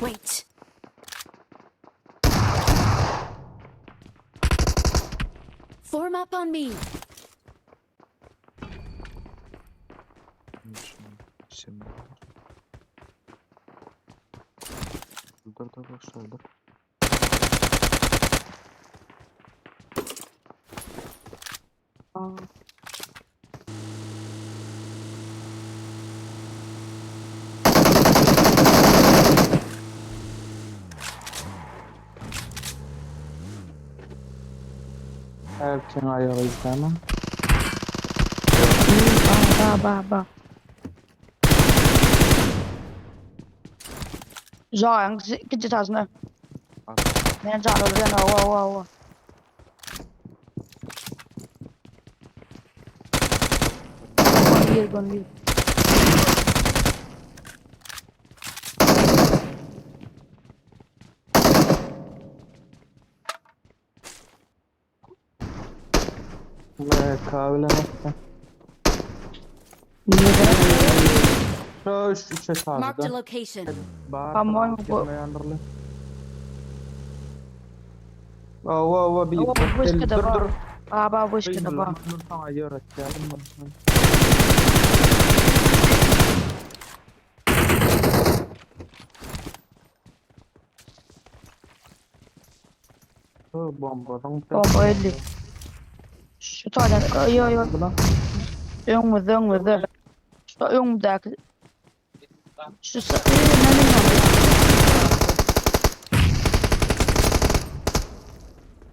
Wait. Form up on me. Şimdi. Dur başladı. Erken ayağı izlemem. Ba. Rồi, cái thật này. Nên chọn được rồi nào, wow. Con bir. Ve kahvelemezsen. Niye de? Şu üçe Marked a tarzda. location. Tamam, bu- Girmeyenlerle. Wow, bir. Oh, whisky da Dur. var. Ba, whisky da var. Dur sana öğreteceğim ben. Bombadan Bomba 50. Şu tane, yo. Önümüzde. Şu önümüzdeki. Şu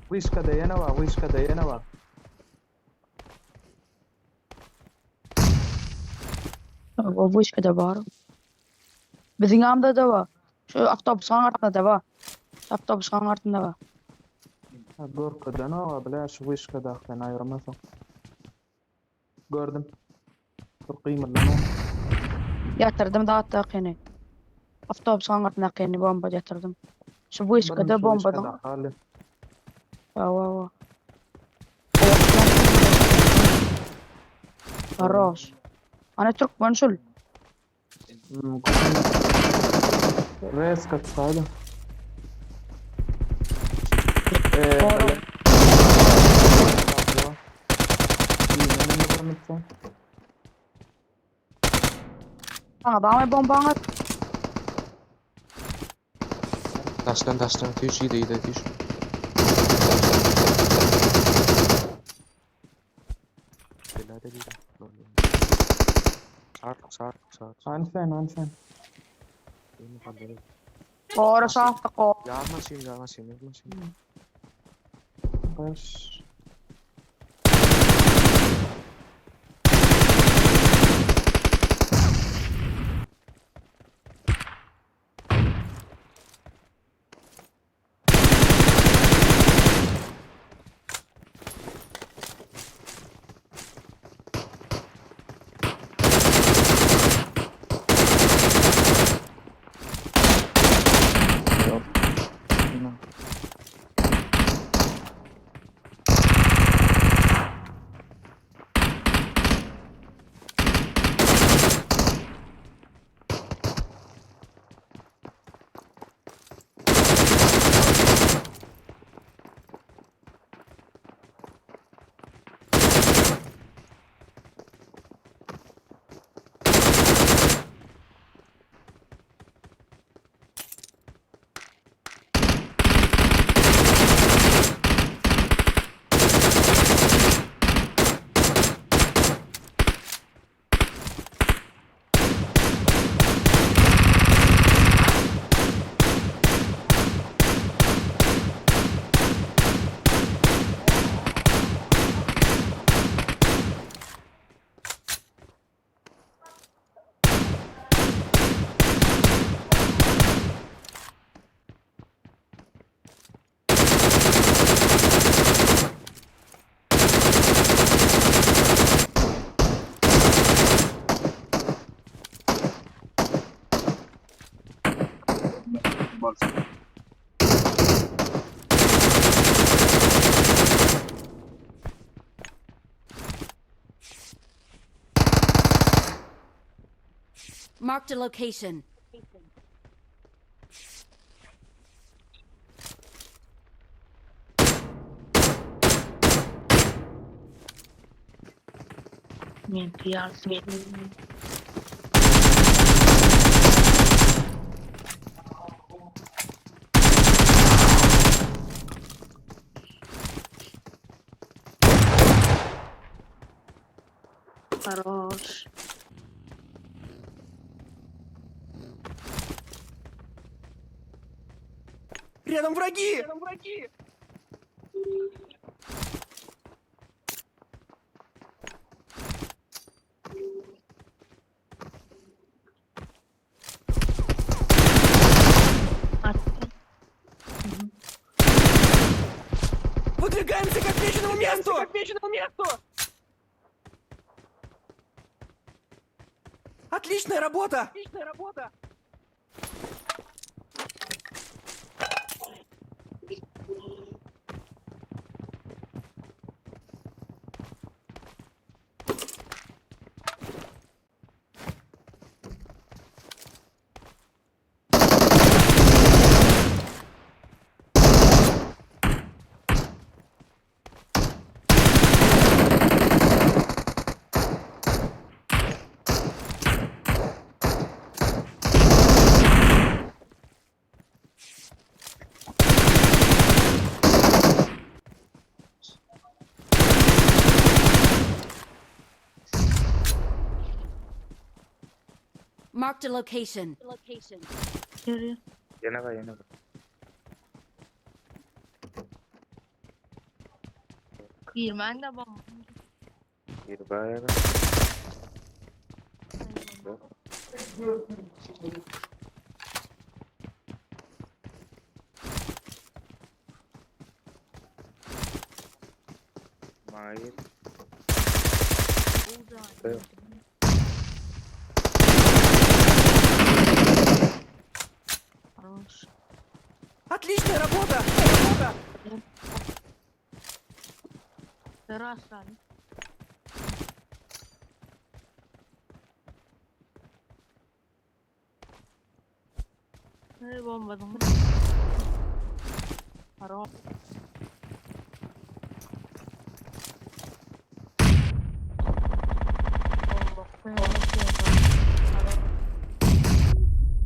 Wishka'da yana var. Bu whisky da var. Bizim yanımda da var. Şu avtobusun altında da var. Avtobusun altında var. Gorka'da ne var bile şu Wishka'da ben ayırmasam. Gördüm. Çok kıymetli. Yatırdım da hatta kene. Avtobusun altına kene bomba yatırdım. Şu whisky da bombadan. Hali. Wow. Хорош. Ana Türkmen şul. Res katsaydı. Doğru. Adamı bomba at. Taştan düş iyi de düş. Belada değil. Sar. Anfen. Ini pandai. Doğru sahte ko. Ya masih. Baş. Marked a location. Men kıyasım. Хорош. Рядом враги! Attım. Выдвигаемся к отмеченному месту! Отличная работа! Marked a location. Yürü. Yana bak. Girmen de bomba. Bir bayağı. Hayır. Evet. Хорош. Отличная работа! Раз abi. Nereye bombaladın mı? Хорош.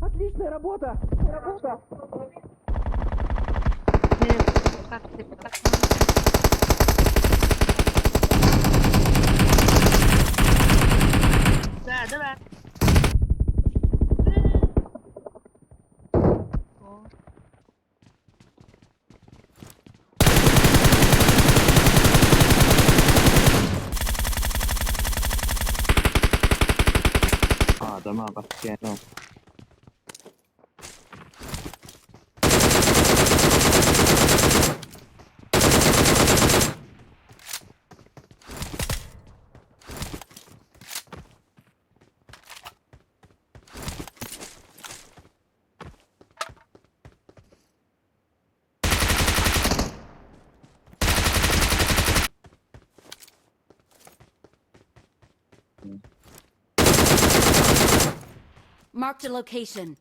Отличная работа! Да, давай. Adama bak yani. Marked a location.